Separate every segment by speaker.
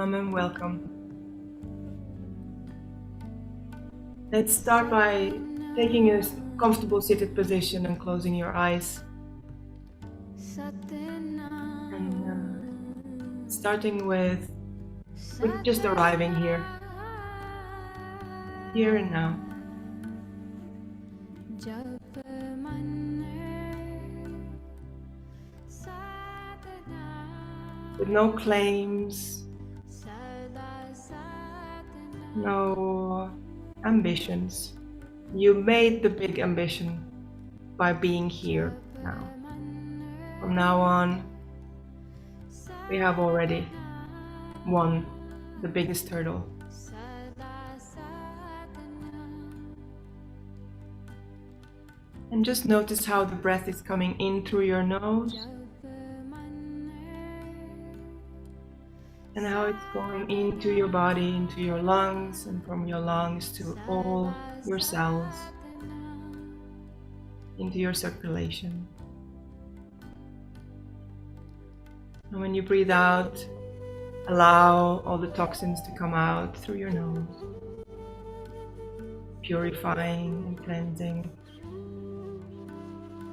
Speaker 1: and welcome. Let's start by taking a comfortable seated position and closing your eyes. And starting with just arriving here and now. With no claims, no ambitions. You made the big ambition by being here now. From now on, we have already won the biggest hurdle. And just notice how the breath is coming in through your nose and how it's going into your body, into your lungs, and from your lungs to all your cells, into your circulation. And when you breathe out, allow all the toxins to come out through your nose, purifying and cleansing.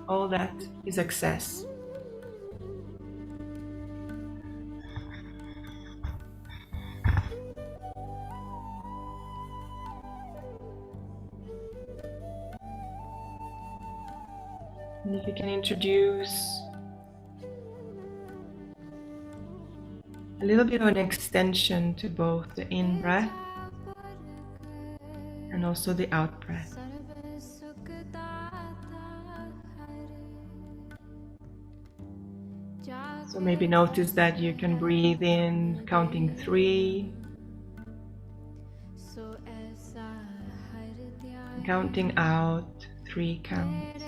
Speaker 1: All that is excess. And if you can introduce a little bit of an extension to both the in-breath and also the out-breath. So maybe notice that you can breathe in counting 3, counting out 3 counts.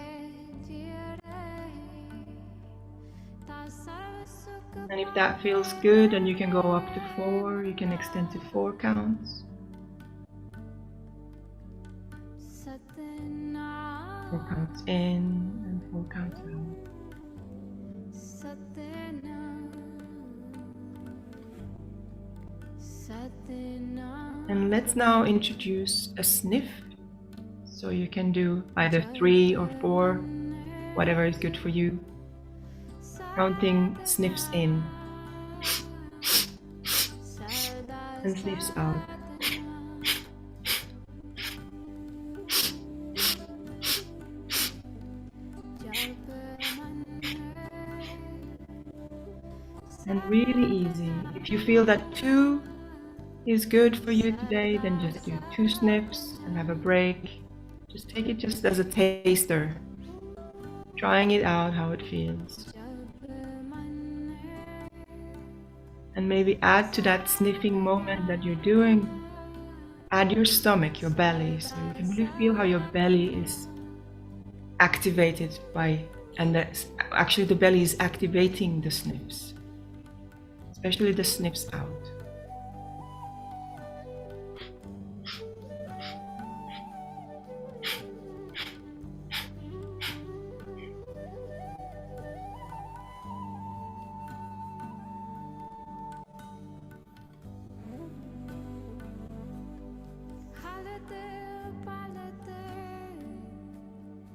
Speaker 1: And if that feels good and you can go up to 4, you can extend to 4 counts. 4 counts in and 4 counts out. And let's now introduce a sniff. So you can do either 3 or 4, whatever is good for you. Counting sniffs in and sniffs out. And really easy. If you feel that 2 is good for you today, then just do 2 sniffs and have a break. Just take it just as a taster, trying it out how it feels. And maybe add to that sniffing moment that you're doing, add your stomach, your belly, so you can really feel how your belly is activated by, and actually the belly is activating the sniffs, especially the sniffs out.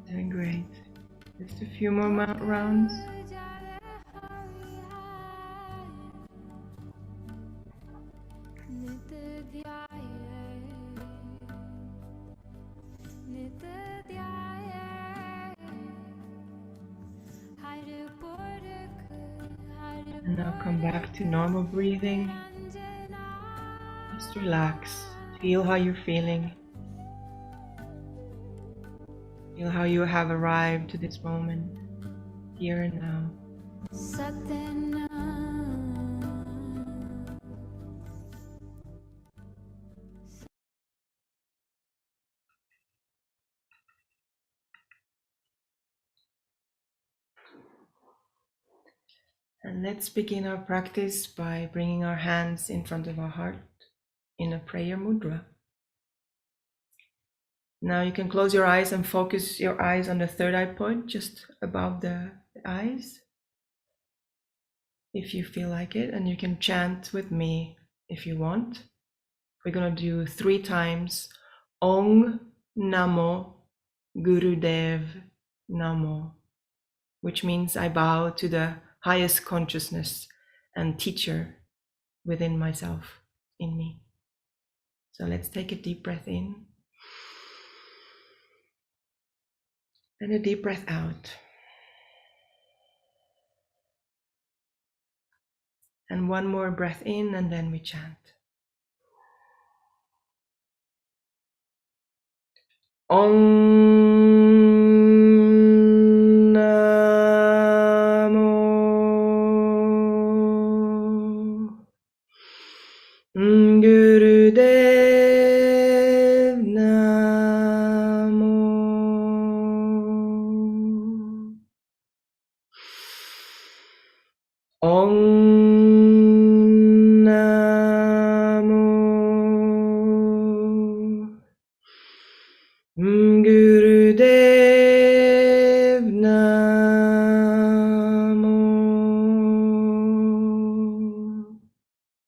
Speaker 1: Doing great. Just a few more rounds. And now come back to normal breathing. Just relax. Feel how you're feeling. Feel how you have arrived to this moment, here and now. And let's begin our practice by bringing our hands in front of our heart in a prayer mudra. Now you can close your eyes and focus your eyes on the third eye point, just above the eyes, if you feel like it, and you can chant with me if you want. We're going to do 3 times Ong Namo Gurudev Namo, which means I bow to the highest consciousness and teacher within myself, in me. So let's take a deep breath in and a deep breath out. And one more breath in, and then we chant. Om Namo Gurudev Namo. Om Namo Gurudev Namo.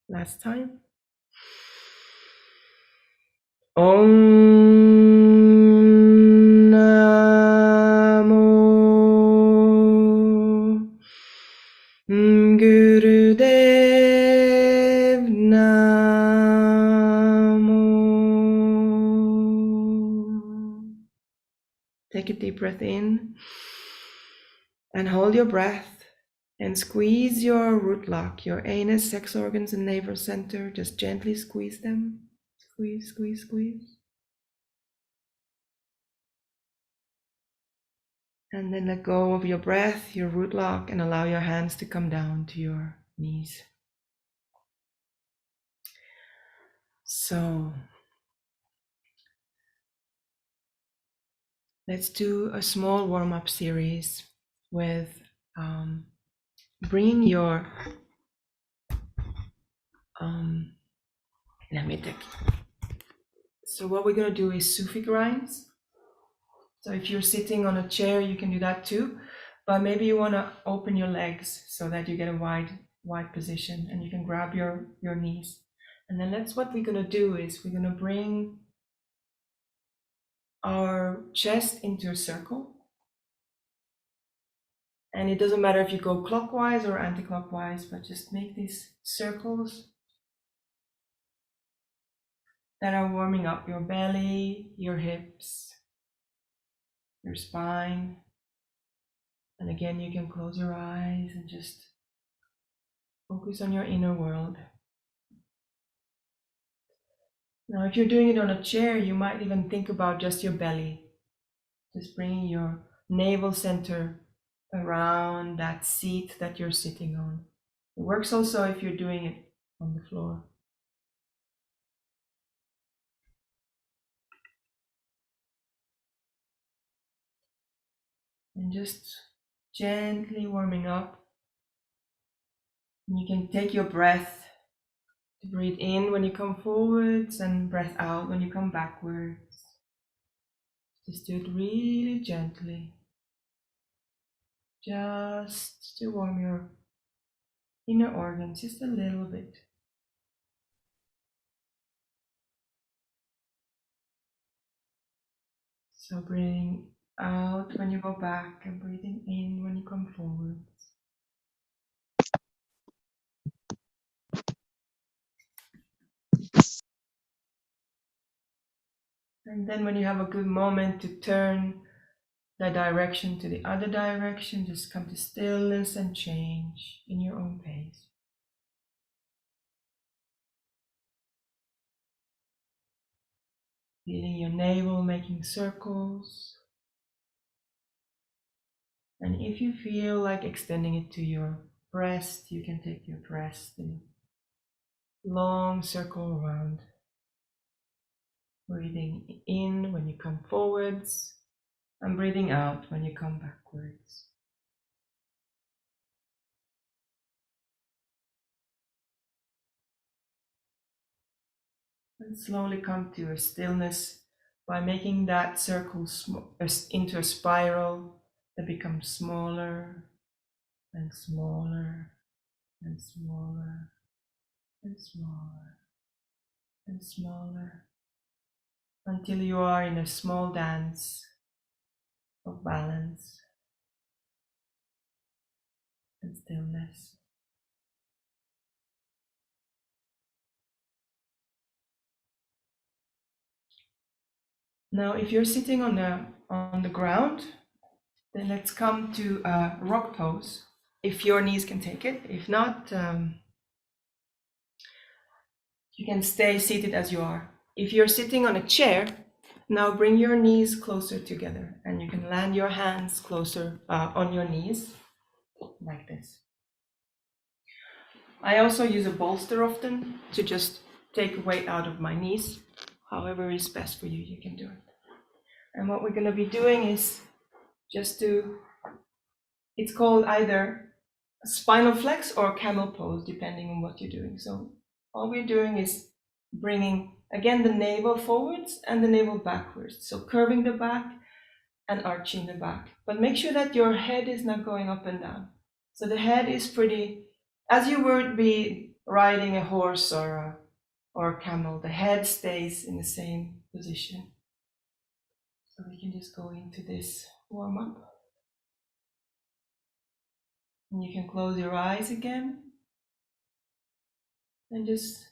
Speaker 1: Last time. Om Namo Gurudev Namo. Take a deep breath in and hold your breath and squeeze your root lock, your anus, sex organs, and navel center. Just gently squeeze them. Squeeze, squeeze, squeeze. And then let go of your breath, your root lock, and allow your hands to come down to your knees. So let's do a small warm-up series with bringing your let me take. So what we're going to do is Sufi grinds. So if you're sitting on a chair, you can do that too, but maybe you want to open your legs so that you get a wide position, and you can grab your knees. And then that's what we're going to do is we're going to bring our chest into a circle. And it doesn't matter if you go clockwise or anti-clockwise, but just make these circles that are warming up your belly, your hips, your spine. And again, you can close your eyes and just focus on your inner world. Now, if you're doing it on a chair, you might even think about just your belly. Just bringing your navel center around that seat that you're sitting on. It works also if you're doing it on the floor. And just gently warming up. And you can take your breath to breathe in when you come forwards and breath out when you come backwards. Just do it really gently. Just to warm your inner organs just a little bit. So breathing out when you go back and breathing in when you come forwards. And then when you have a good moment to turn the direction to the other direction, just come to stillness and change in your own pace. Feeling your navel making circles. And if you feel like extending it to your breast, you can take your breast in a long circle around. Breathing in when you come forwards and breathing out when you come backwards. And slowly come to a stillness by making that circle into a spiral that becomes smaller and smaller and smaller and smaller and smaller until you are in a small dance of balance and stillness. Now, if you're sitting on the ground, then let's come to a rock pose. If your knees can take it. If not, you can stay seated as you are. If you're sitting on a chair, now bring your knees closer together and you can land your hands closer on your knees, like this. I also use a bolster often to just take weight out of my knees. However is best for you, you can do it. And what we're going to be doing is it's called either spinal flex or camel pose, depending on what you're doing. So all we're doing is bringing, again, the navel forwards and the navel backwards. So curving the back and arching the back. But make sure that your head is not going up and down. So the head is pretty, as you would be riding a horse or a camel, the head stays in the same position. So we can just go into this warm up. And you can close your eyes again and just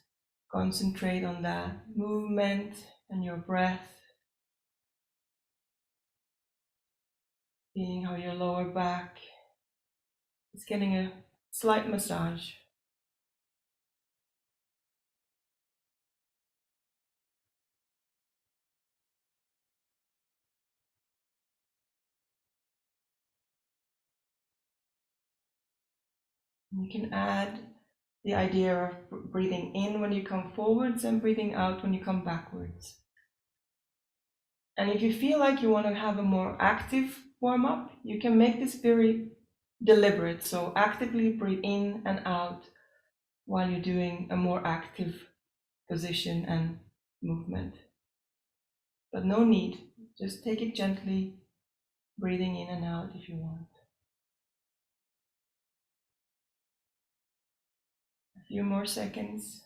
Speaker 1: concentrate on that movement and your breath, seeing how your lower back is getting a slight massage. You can add the idea of breathing in when you come forwards and breathing out when you come backwards. And if you feel like you want to have a more active warm-up, you can make this very deliberate. So actively breathe in and out while you're doing a more active position and movement. But no need, just take it gently, breathing in and out if you want. A few more seconds.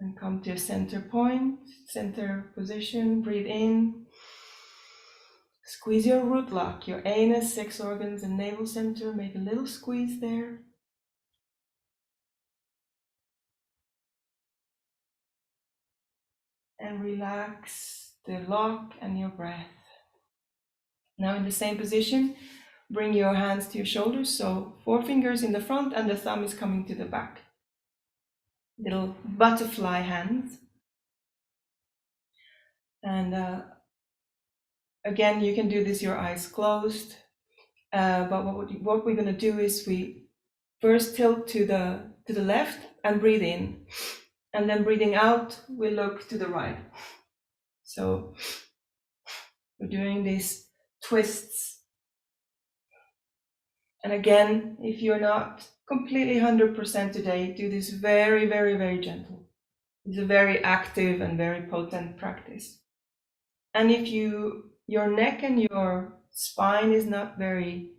Speaker 1: And come to a center point, center position, breathe in. Squeeze your root lock, your anus, sex organs, and navel center. Make a little squeeze there. And relax the lock and your breath. Now in the same position, bring your hands to your shoulders. So 4 fingers in the front and the thumb is coming to the back. Little butterfly hands. And again, you can do this your eyes closed. But what we're going to do is we first tilt to the left and breathe in. And then breathing out, we look to the right. So we're doing these twists. And again, if you're not completely 100% today, do this very, very, very gentle. It's a very active and very potent practice. And if your neck and your spine is not very,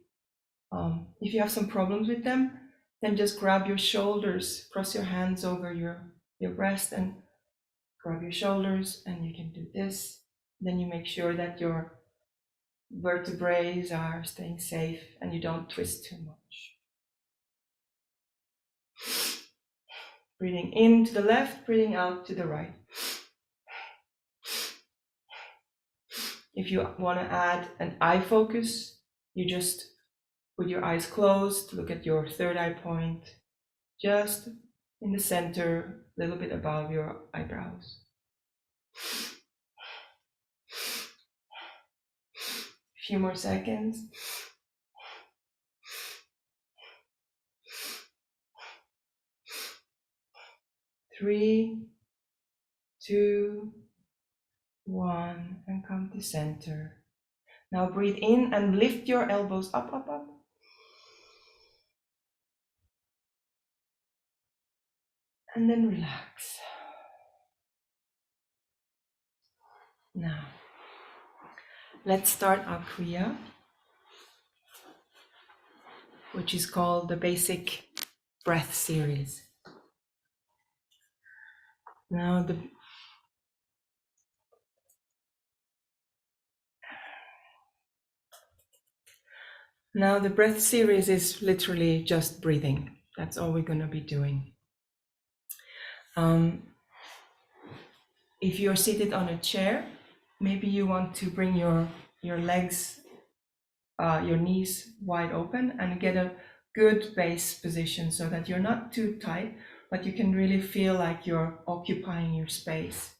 Speaker 1: if you have some problems with them, then just grab your shoulders, cross your hands over your breast and grab your shoulders, and you can do this. Then you make sure that your vertebrae are staying safe and you don't twist too much. Breathing in to the left, breathing out to the right. If you want to add an eye focus, you just with your eyes closed, look at your third eye point, just in the center, a little bit above your eyebrows. A few more seconds. 3, 2, 1, and come to center. Now breathe in and lift your elbows up, up, up. And then relax. Now, Let's start our Kriya, which is called the Basic Breath Series. Now the breath series is literally just breathing. That's all we're going to be doing. If you're seated on a chair, maybe you want to bring your legs, your knees wide open and get a good base position so that you're not too tight, but you can really feel like you're occupying your space.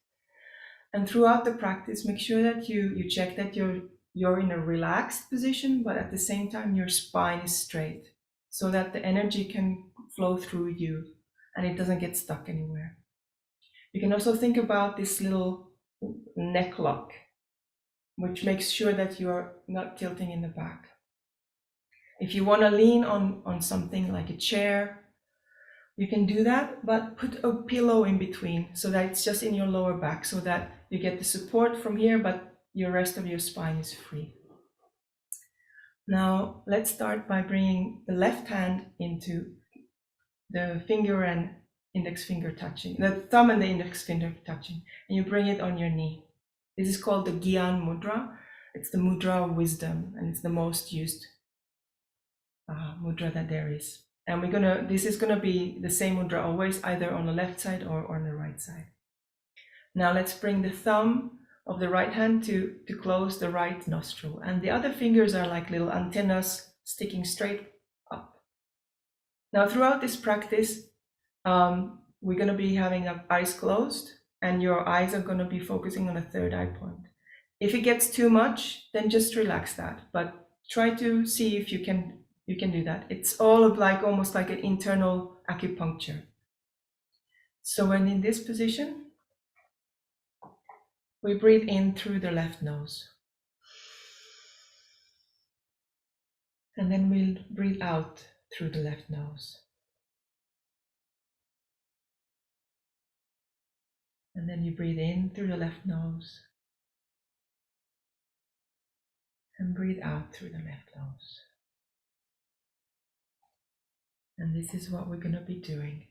Speaker 1: And throughout the practice, make sure that you check that you're in a relaxed position, but at the same time your spine is straight so that the energy can flow through you and it doesn't get stuck anywhere. You can also think about this little neck lock, which makes sure that you're not tilting in the back. If you want to lean on something like a chair, you can do that, but put a pillow in between so that it's just in your lower back so that you get the support from here, but your rest of your spine is free. Now, let's start by bringing the left hand into the finger and index finger touching, the thumb and the index finger touching, and you bring it on your knee. This is called the Gyan Mudra. It's the mudra of wisdom, and it's the most used mudra that there is. And this is gonna be the same mudra always, either on the left side or on the right side. Now let's bring the thumb of the right hand to close the right nostril. And the other fingers are like little antennas sticking straight up. Now throughout this practice, we're gonna be having our eyes closed and your eyes are gonna be focusing on a third eye point. If it gets too much, then just relax that, but try to see if you can do that. It's all of almost like an internal acupuncture. So when in this position, we breathe in through the left nose. And then we'll breathe out through the left nose. And then you breathe in through the left nose. And breathe out through the left nose. And this is what we're going to be doing.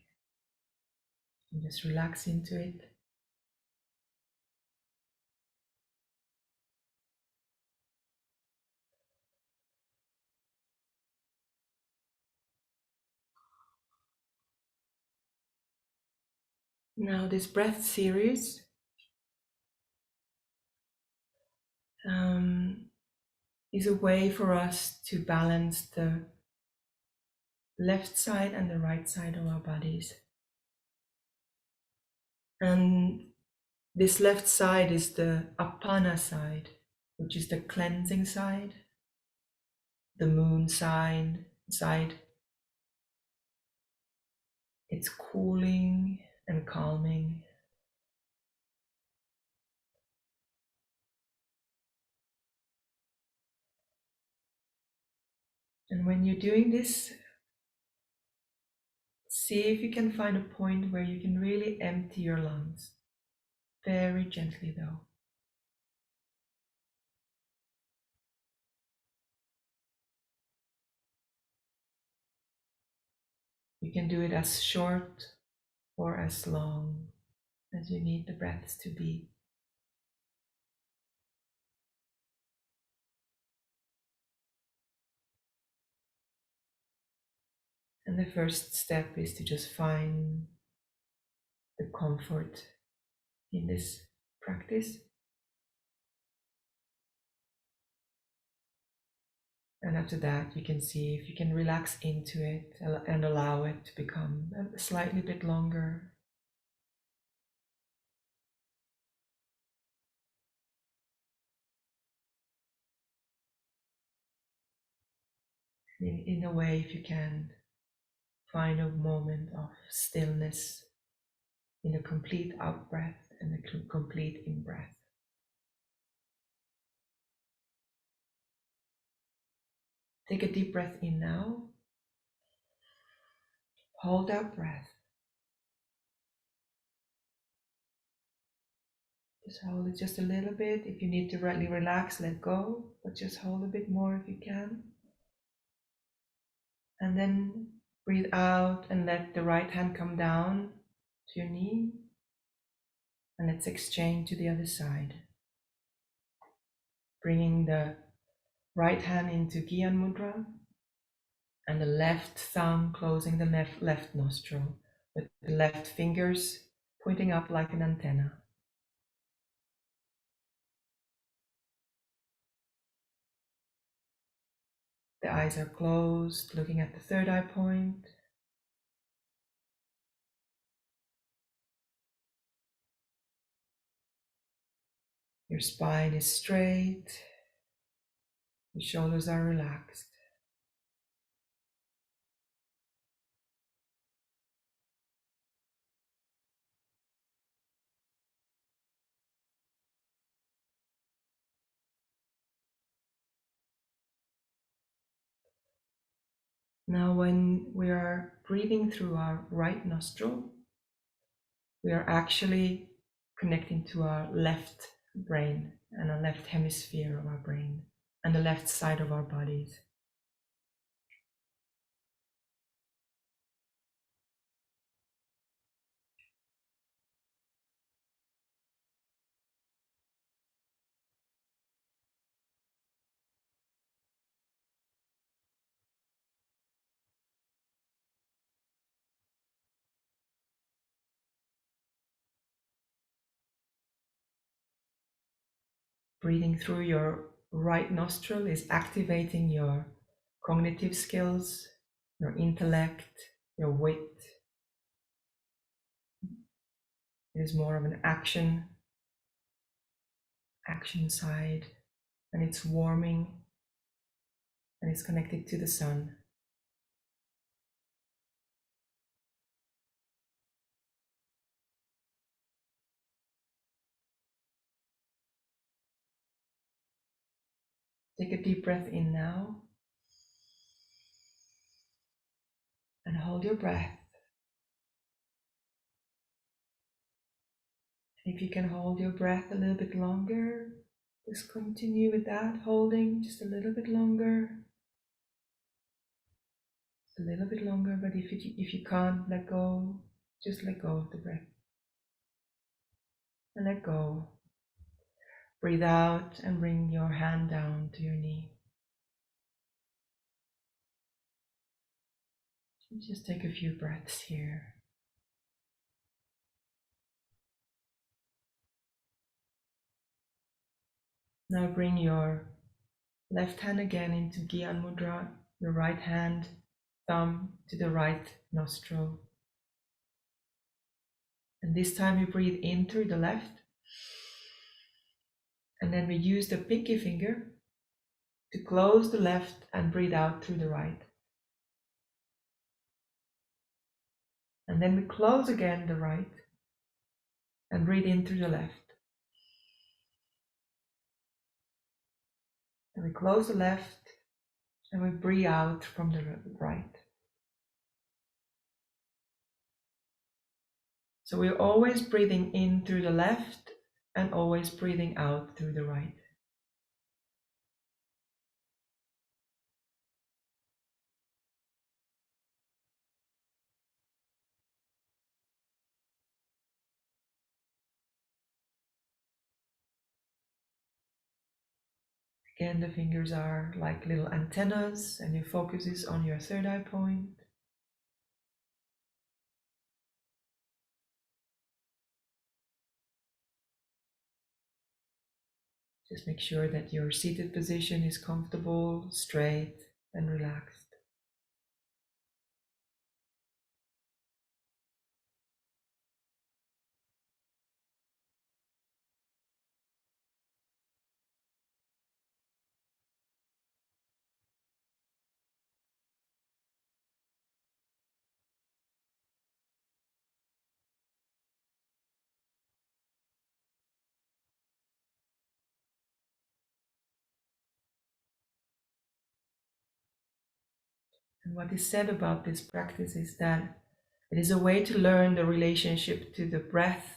Speaker 1: And just relax into it. Now this breath series is a way for us to balance the left side and the right side of our bodies. And this left side is the Apana side, which is the cleansing side, the moon side. It's cooling and calming. And when you're doing this, see if you can find a point where you can really empty your lungs. Very gently though. You can do it as short or as long as you need the breaths to be. And the first step is to just find the comfort in this practice. And after that, you can see if you can relax into it and allow it to become a slightly bit longer. In a way, if you can find a moment of stillness in a complete out breath and a complete in breath. Take a deep breath in now. Hold that breath. Just hold it just a little bit. If you need to really relax, let go, but just hold a bit more if you can. And then breathe out and let the right hand come down to your knee. And let's exchange to the other side. Bringing the right hand into Gyan Mudra and the left thumb closing the left nostril with the left fingers pointing up like an antenna. The eyes are closed, looking at the third eye point. Your spine is straight. Your shoulders are relaxed. Now, when we are breathing through our right nostril, we are actually connecting to our left brain and our left hemisphere of our brain and the left side of our bodies. Breathing through your right nostril is activating your cognitive skills, your intellect, your wit. It is more of an action side, and it's warming and it's connected to the sun. Take a deep breath in now and hold your breath. If you can hold your breath a little bit longer, just continue with that, holding just a little bit longer. A little bit longer, but if you can't let go, just let go of the breath. And let go. Breathe out and bring your hand down to your knee. Just take a few breaths here. Now bring your left hand again into Gyan Mudra, your right hand, thumb to the right nostril. And this time you breathe in through the left. And then we use the pinky finger to close the left and breathe out through the right. And then we close again the right and breathe in through the left. And we close the left and we breathe out from the right. So we're always breathing in through the left and always breathing out through the right. Again, the fingers are like little antennas and your focus is on your third eye point. Just make sure that your seated position is comfortable, straight, and relaxed. And what is said about this practice is that it is a way to learn the relationship to the breath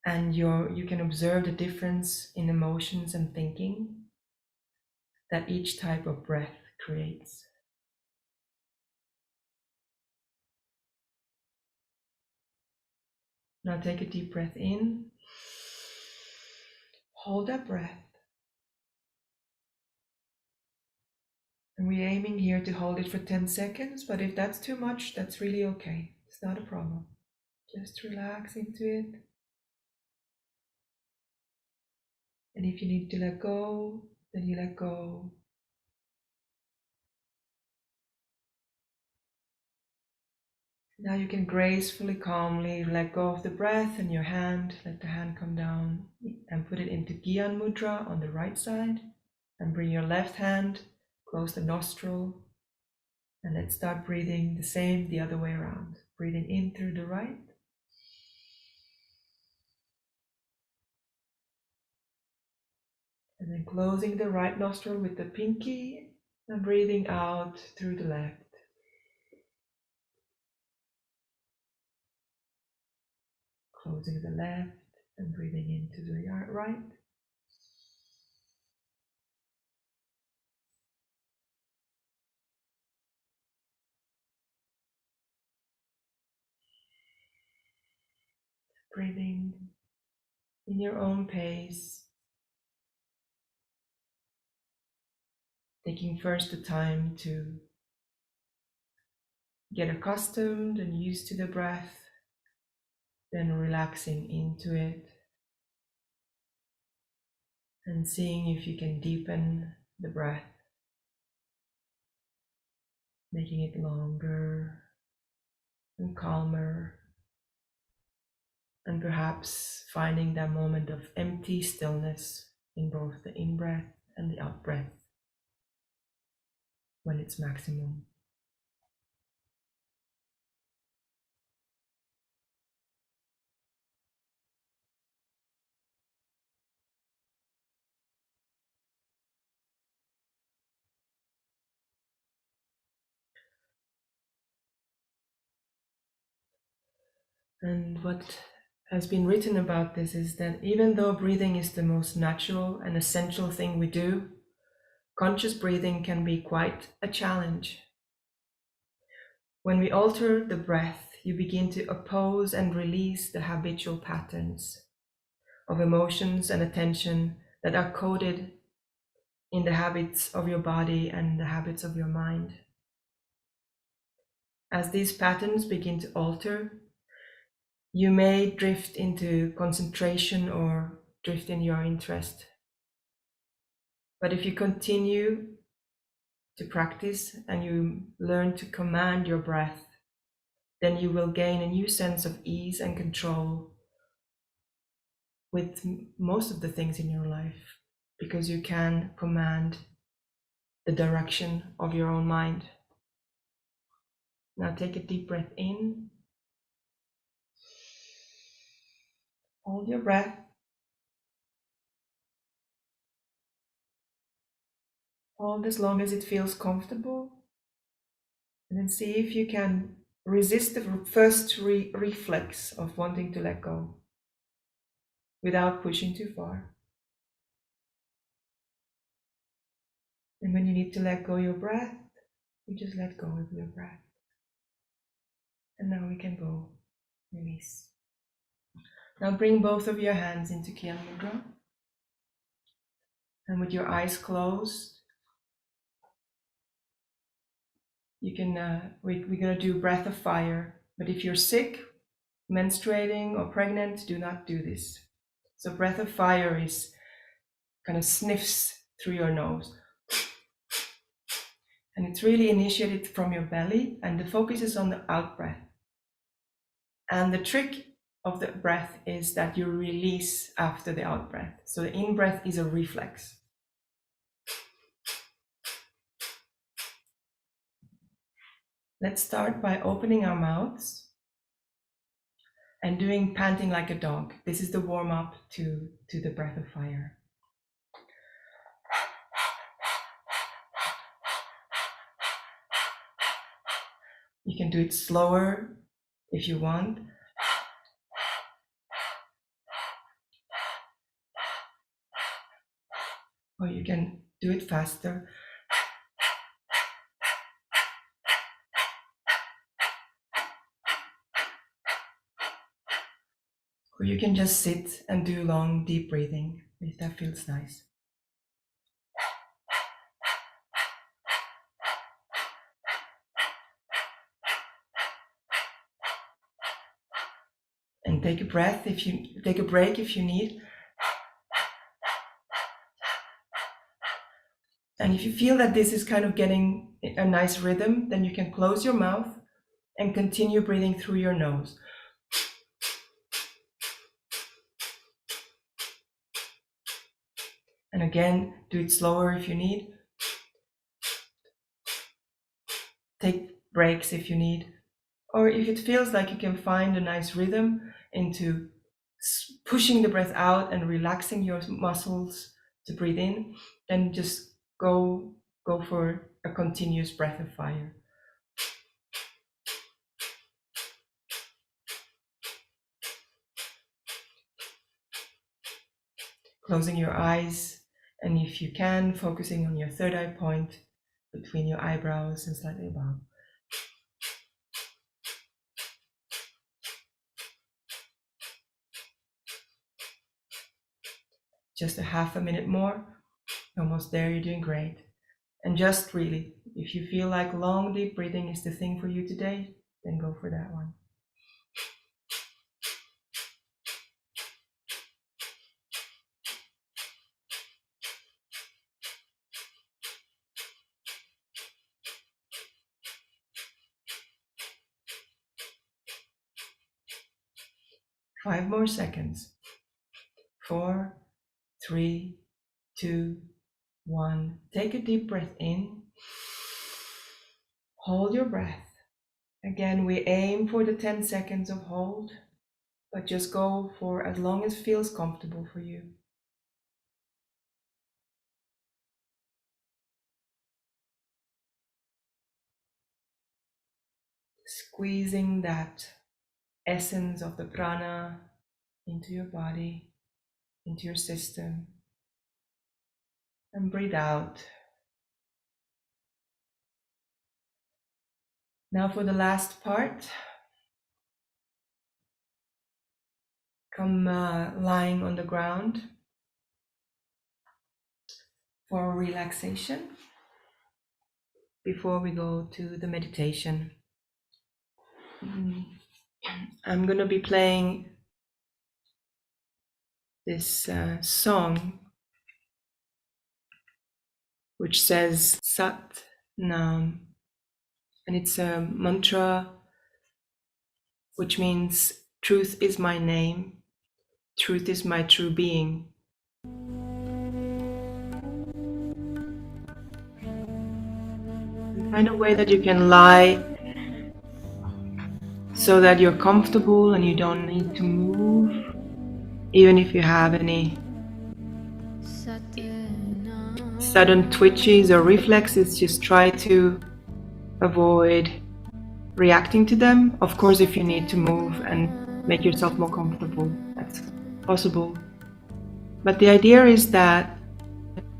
Speaker 1: And you can observe the difference in emotions and thinking that each type of breath creates. Now take a deep breath in. Hold that breath. And we're aiming here to hold it for 10 seconds, but if that's too much, that's really okay. It's not a problem. Just relax into it. And if you need to let go, then you let go. Now you can gracefully, calmly let go of the breath and your hand. Let the hand come down and put it into Gyan Mudra on the right side. And bring your left hand, close the nostril. And let's start breathing the same the other way around. Breathing in through the right. And then closing the right nostril with the pinky and breathing out through the left. Closing the left and breathing into the right. Breathing in your own pace. Taking first the time to get accustomed and used to the breath, then relaxing into it and seeing if you can deepen the breath, making it longer and calmer, and perhaps finding that moment of empty stillness in both the in-breath and the out-breath when it's maximum. And what has been written about this is that even though breathing is the most natural and essential thing we do, conscious breathing can be quite a challenge. When we alter the breath, you begin to oppose and release the habitual patterns of emotions and attention that are coded in the habits of your body and the habits of your mind. As these patterns begin to alter, you may drift into concentration or drift in your interest. But if you continue to practice and you learn to command your breath, then you will gain a new sense of ease and control with most of the things in your life, because you can command the direction of your own mind. Now take a deep breath in. Hold your breath. Hold as long as it feels comfortable. And then see if you can resist the first reflex of wanting to let go without pushing too far. And when you need to let go your breath, you just let go of your breath. And now we can go release. Now bring both of your hands into Gyan Mudra. And with your eyes closed, you can, we're going to do breath of fire. But if you're sick, menstruating or pregnant, do not do this. So breath of fire is kind of sniffs through your nose. And it's really initiated from your belly, and the focus is on the out breath. And the trick of the breath is that you release after the out breath. So the in breath is a reflex. Let's start by opening our mouths and doing panting like a dog. This is the warm up to the breath of fire. You can do it slower if you want. or you can do it faster. Or you can just sit and do long, deep breathing if that feels nice. And take a break if you need. And if you feel that this is kind of getting a nice rhythm, then you can close your mouth and continue breathing through your nose. And again, do it slower if you need. Take breaks if you need. Or if it feels like you can find a nice rhythm into pushing the breath out and relaxing your muscles to breathe in, then just go for a continuous breath of fire. Closing your eyes, and if you can, focusing on your third eye point between your eyebrows and slightly above. Just a half a minute more. Almost there, you're doing great. And just really, if you feel like long, deep breathing is the thing for you today, then go for that one. Five more seconds. 4, 3, 2, 1. Take a deep breath in. Hold your breath. Again, we aim for the 10 seconds of hold, but just go for as long as feels comfortable for you. Squeezing that essence of the prana into your body, into your system, and breathe out. Now for the last part, come lying on the ground for relaxation before we go to the meditation. I'm going to be playing this song which says Sat Nam, and it's a mantra which means truth is my name, truth is my true being. Find a way that you can lie so that you're comfortable and you don't need to move, even if you have any sudden twitches or reflexes. Just try to avoid reacting to them. Of course, if you need to move and make yourself more comfortable, that's possible. But the idea is that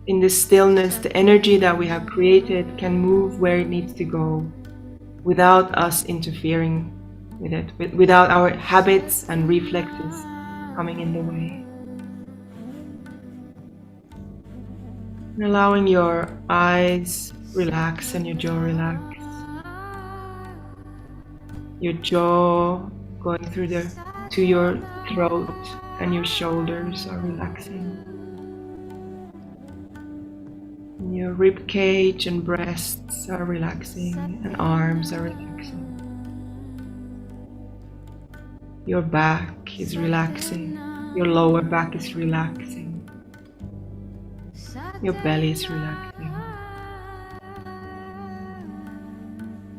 Speaker 1: in this stillness, the energy that we have created can move where it needs to go without us interfering with it, without our habits and reflexes coming in the way. And allowing your eyes relax and your jaw relax. Your jaw going through to your throat, and your shoulders are relaxing. And your rib cage and breasts are relaxing, and arms are relaxing. Your back is relaxing. Your lower back is relaxing. Your belly is relaxing.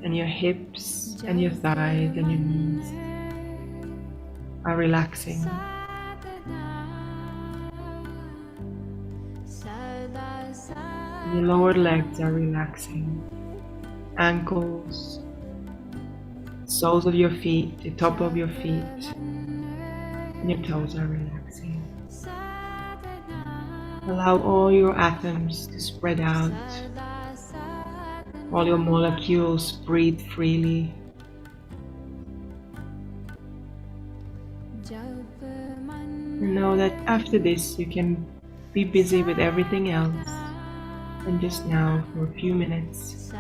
Speaker 1: And your hips and your thighs and your knees are relaxing. Your lower legs are relaxing. Ankles, soles of your feet, the top of your feet, and your toes are relaxing. Allow all your atoms to spread out. All your molecules breathe freely. And know that after this you can be busy with everything else. And just now, for a few minutes,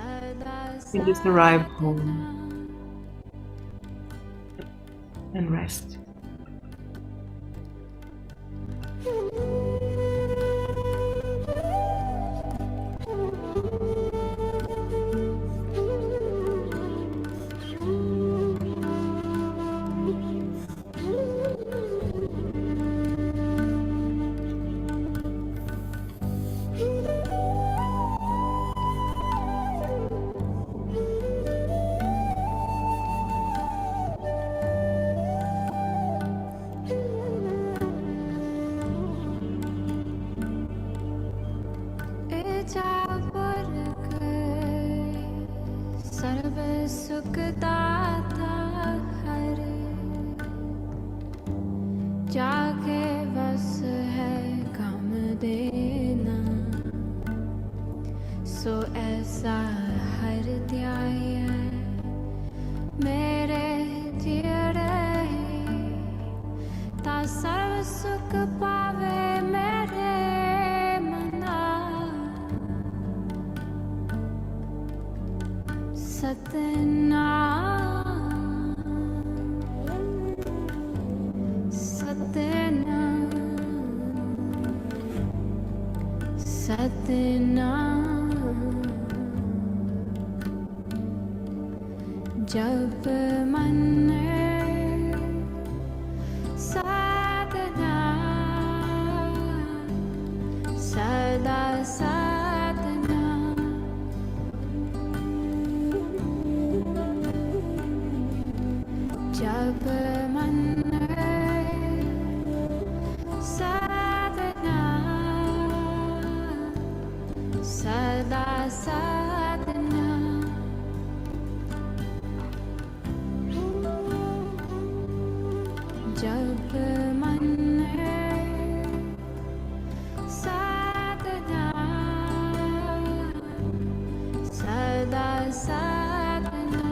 Speaker 1: you can just arrive home and rest.
Speaker 2: जाके बस है काम देना सो ऐसा हर ध्याय मेरे जियरे ता सर्व सुख पावे मेरे मना सतनाम जब मन साधना सदा साधना जब मन साधना सदा साधना जब मन साधना सदा साधना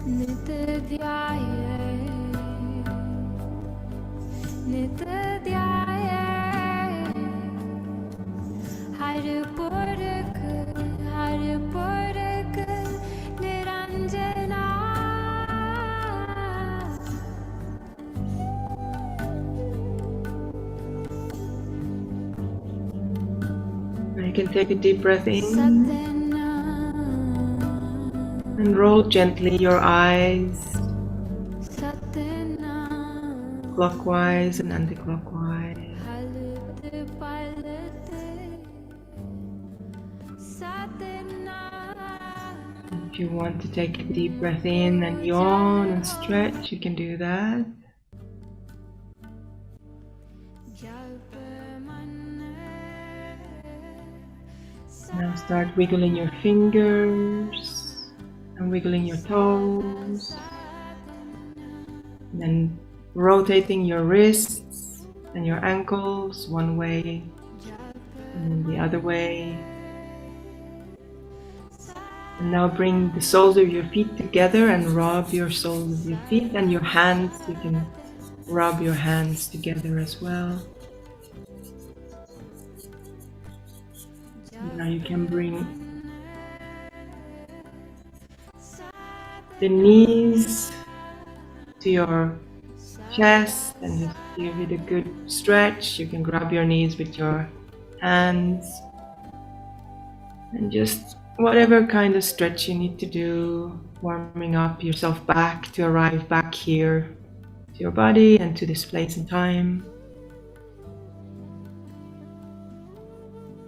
Speaker 2: नित ध्याये नित ध्याये हर पुरख Niranjana
Speaker 1: You can take a deep breath in and roll gently your eyes clockwise and anti-clockwise. If you want to take a deep breath in and yawn and stretch, you can do that. Now start wiggling your fingers and wiggling your toes. And then rotating your wrists and your ankles one way and then the other way. And now bring the soles of your feet together and rub your soles of your feet, and your hands, you can rub your hands together as well. And now you can bring the knees to your chest and just give it a good stretch. You can grab your knees with your hands and just whatever kind of stretch you need to do. warming up yourself back to arrive back here to your body and to this place and time.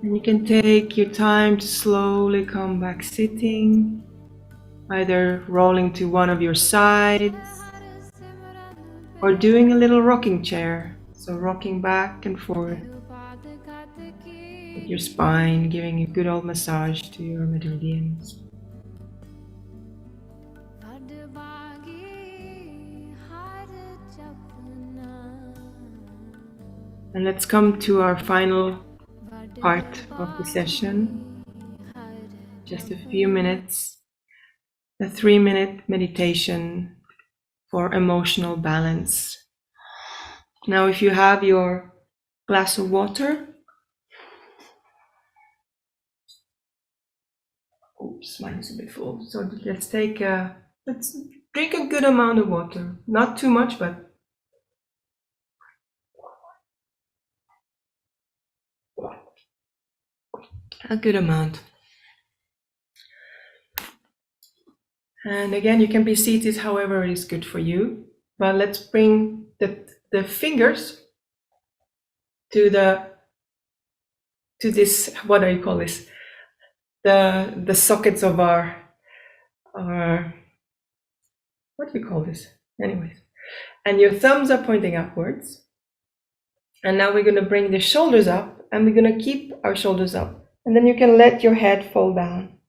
Speaker 1: And you can take your time to slowly come back sitting, either rolling to one of your sides or doing a little rocking chair. So rocking back and forth with your spine, giving a good old massage to your meridians. And let's come to our final part of the session. Just a few minutes, a 3-minute meditation for emotional balance. Now, if you have your glass of water, oops, mine is a bit full. So let's drink a good amount of water. Not too much, but a good amount. And again, you can be seated however is good for you. But let's bring the fingers to this, what do you call this? The sockets of our what do you call this? Anyways. And your thumbs are pointing upwards. And now we're going to bring the shoulders up, and we're going to keep our shoulders up. And then you can let your head fall down.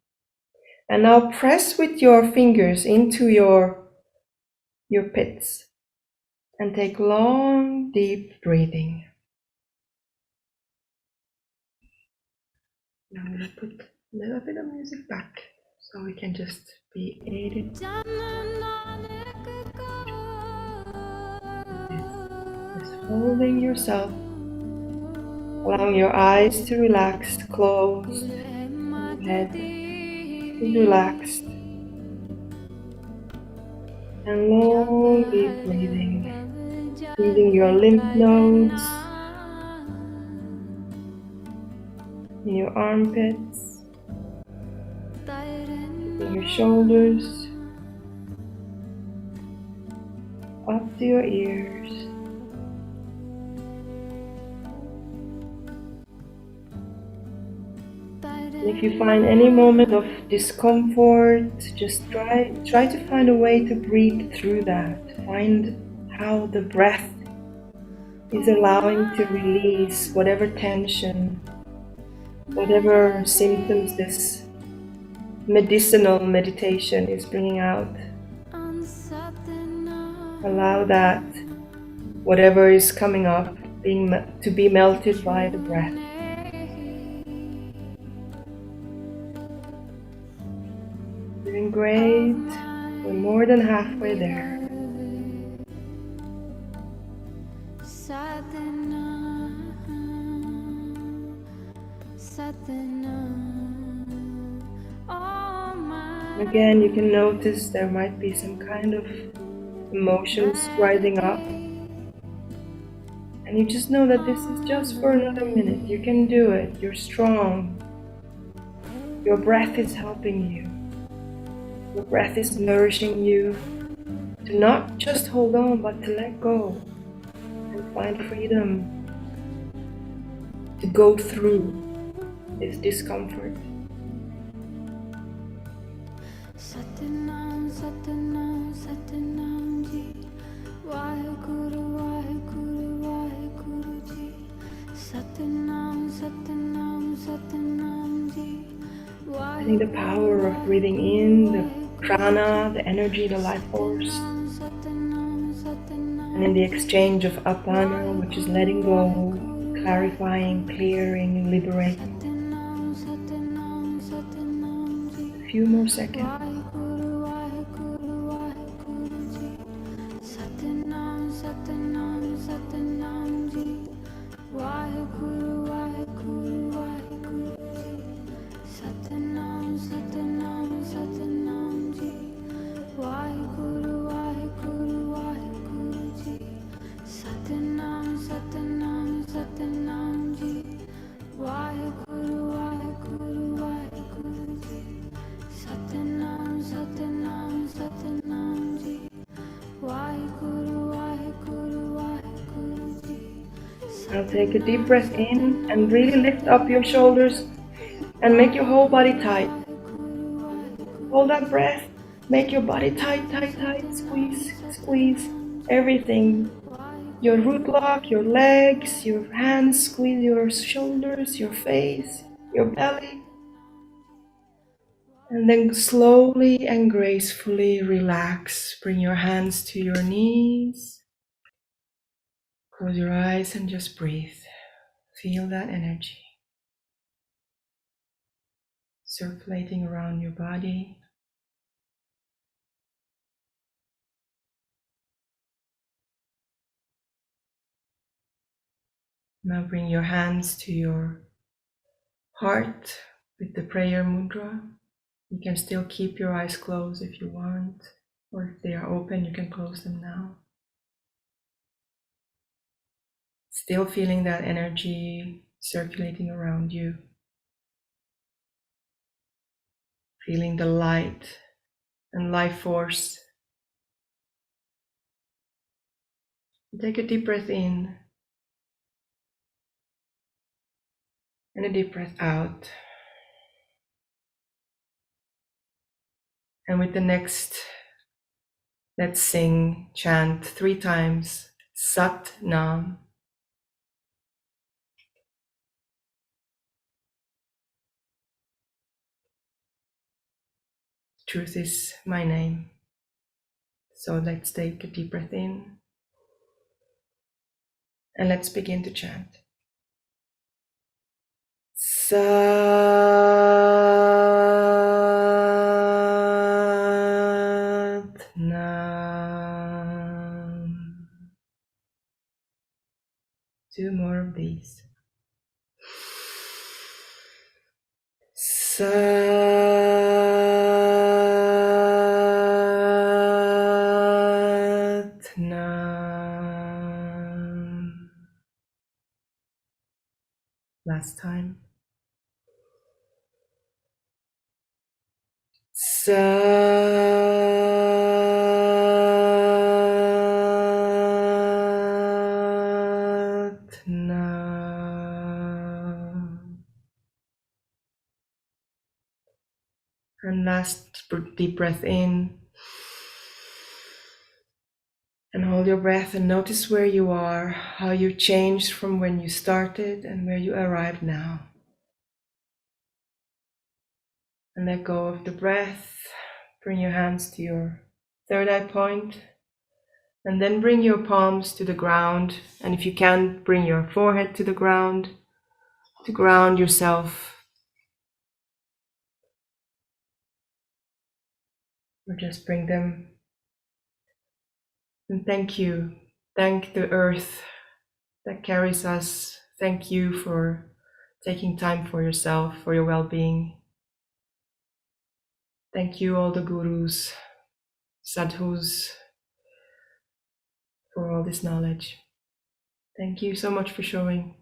Speaker 1: And now press with your fingers into your pits. And take long, deep breathing. Now I'm going to put a little bit of music back, so we can just be aided. Just holding yourself. Allowing your eyes to relax, closed, and your head is relaxed. And long, deep breathing. Breathing your lymph nodes, in your armpits, in your shoulders, up to your ears. And if you find any moment of discomfort, just try to find a way to breathe through that. Find how the breath is allowing to release whatever tension, whatever symptoms this medicinal meditation is bringing out. Allow that, whatever is coming up, to be melted by the breath. Doing great. We're more than halfway there. Again, you can notice there might be some kind of emotions rising up. And you just know that this is just for another minute. You can do it. You're strong. Your breath is helping you. Your breath is nourishing you to not just hold on, but to let go and find freedom to go through this discomfort.
Speaker 2: Satnam, Satnam, Satnam Ji, Vaheguru, Vaheguru, Vaheguru Ji, Satnam, Satnam, Satnam Ji.
Speaker 1: I think the power of breathing in, the prana, the energy, the life force, and in the exchange of apana, which is letting go, clarifying, clearing, liberating. A few more seconds.
Speaker 2: Satnam, Satnam,
Speaker 1: Now take a deep breath in and really lift up your shoulders and make your whole body tight. Hold that breath. Make your body tight, tight, tight. Squeeze, squeeze everything. Your root lock, your legs, your hands, squeeze your shoulders, your face, your belly. And then slowly and gracefully relax. Bring your hands to your knees. Close your eyes and just breathe. Feel that energy circulating around your body. Now bring your hands to your heart with the prayer mudra. You can still keep your eyes closed if you want, or if they are open, you can close them now. Still feeling that energy circulating around you. Feeling the light and life force. Take a deep breath in and a deep breath out. And with the next, let's sing, chant 3 times, Sat Nam. Truth is my name. So let's take a deep breath in and let's begin to chant. Sat Nam. 2 more of these. Sat Nam. Last time. Sat Nam. And last deep breath in. And hold your breath and notice where you are, how you changed from when you started and where you arrived now. And let go of the breath. Bring your hands to your third eye point. And then bring your palms to the ground. And if you can, bring your forehead to the ground to ground yourself. Or just bring them. And thank you. Thank the earth that carries us. Thank you for taking time for yourself, for your well-being. Thank you, all the gurus, sadhus, for all this knowledge. Thank you so much for showing.